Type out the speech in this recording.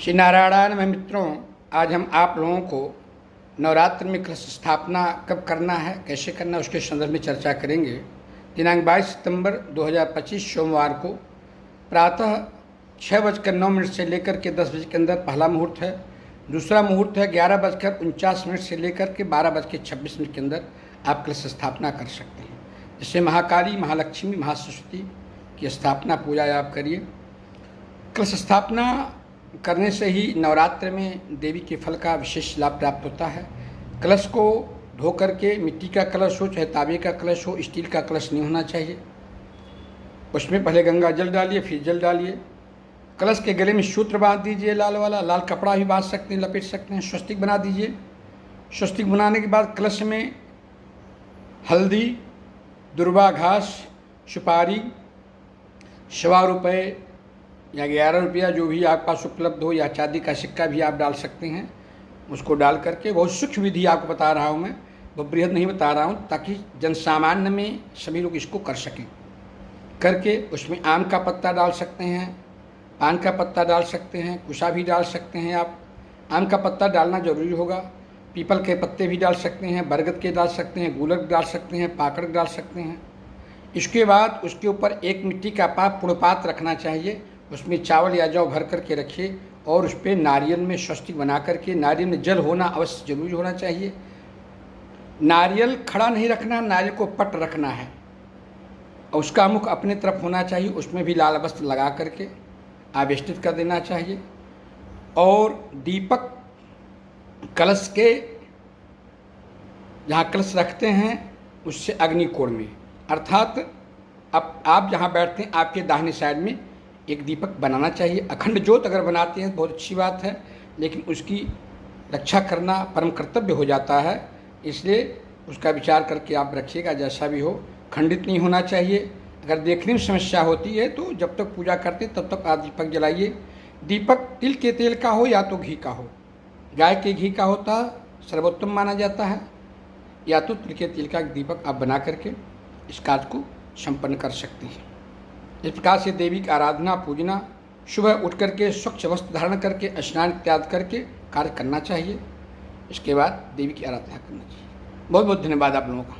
श्री नारायण में मित्रों, आज हम आप लोगों को नवरात्र में कलश स्थापना कब करना है, कैसे करना है, उसके संदर्भ में चर्चा करेंगे। दिनांक 22 सितंबर 2025 सोमवार को प्रातः 6:09 से लेकर के 10 बजे के अंदर पहला मुहूर्त है। दूसरा मुहूर्त है 11:49 से लेकर के 12:26 के अंदर आप कलश स्थापना कर सकते हैं। जिससे महाकाली, महालक्ष्मी, महासरस्वती की स्थापना पूजा आप करिए। कलश स्थापना करने से ही नवरात्र में देवी के फल का विशेष लाभ प्राप्त होता है। कलश को धो करके, मिट्टी का कलश हो चाहे तांबे का कलश हो, स्टील का कलश नहीं होना चाहिए। उसमें पहले गंगा जल डालिए, फिर जल डालिए। कलश के गले में सूत्र बांध दीजिए, लाल वाला, लाल कपड़ा भी बांध सकते हैं, लपेट सकते हैं। स्वस्तिक बना दीजिए। स्वस्तिक बनाने के बाद कलश में हल्दी, दुर्वा घास, सुपारी, 1.25 रुपये या 11 रुपया जो भी आपके पास उपलब्ध हो, या चांदी का सिक्का भी आप डाल सकते हैं। उसको डाल करके, बहुत सूक्ष्म विधि आपको बता रहा हूँ मैं, बहुत बृहद नहीं बता रहा हूँ, ताकि जन सामान्य में सभी लोग इसको कर सकें। करके उसमें आम का पत्ता डाल सकते हैं, पान का पत्ता डाल सकते हैं, कुशा भी डाल सकते हैं आप। आम का पत्ता डालना जरूरी होगा। पीपल के पत्ते भी डाल सकते हैं, बरगद के डाल सकते हैं, गुलर डाल सकते हैं, पाकड़ डाल सकते हैं। इसके बाद उसके ऊपर एक मिट्टी का पुड़पात रखना चाहिए। उसमें चावल या जौ भर करके रखिए और उस पर नारियल में स्वस्तिक बना करके, नारियल में जल होना अवश्य जरूरी होना चाहिए। नारियल खड़ा नहीं रखना, नारियल को पट रखना है और उसका मुख अपने तरफ होना चाहिए। उसमें भी लाल वस्त्र लगा करके आवेष्टित कर देना चाहिए। और दीपक कलश के जहाँ कलश रखते हैं उससे अग्निकोण में, अर्थात अब आप जहाँ बैठते हैं आपके दाहिने साइड में एक दीपक बनाना चाहिए। अखंड ज्योत अगर बनाते हैं बहुत अच्छी बात है, लेकिन उसकी रक्षा करना परम कर्तव्य हो जाता है। इसलिए उसका विचार करके आप रखिएगा। जैसा भी हो, खंडित नहीं होना चाहिए। अगर देखने में समस्या होती है तो जब तक पूजा करते तब तक आप दीपक जलाइए। दीपक तिल के तेल का हो या तो घी का हो। गाय के घी का होता सर्वोत्तम माना जाता है, या तो तिल के तेल का दीपक आप बना करके इस कार्य को संपन्न कर सकते हैं। इस प्रकार से देवी की आराधना, पूजना, सुबह उठ करके स्वच्छ वस्त्र धारण करके, स्नान इत्यादि करके कार्य करना चाहिए। इसके बाद देवी की आराधना करना चाहिए। बहुत बहुत धन्यवाद आप लोगों का।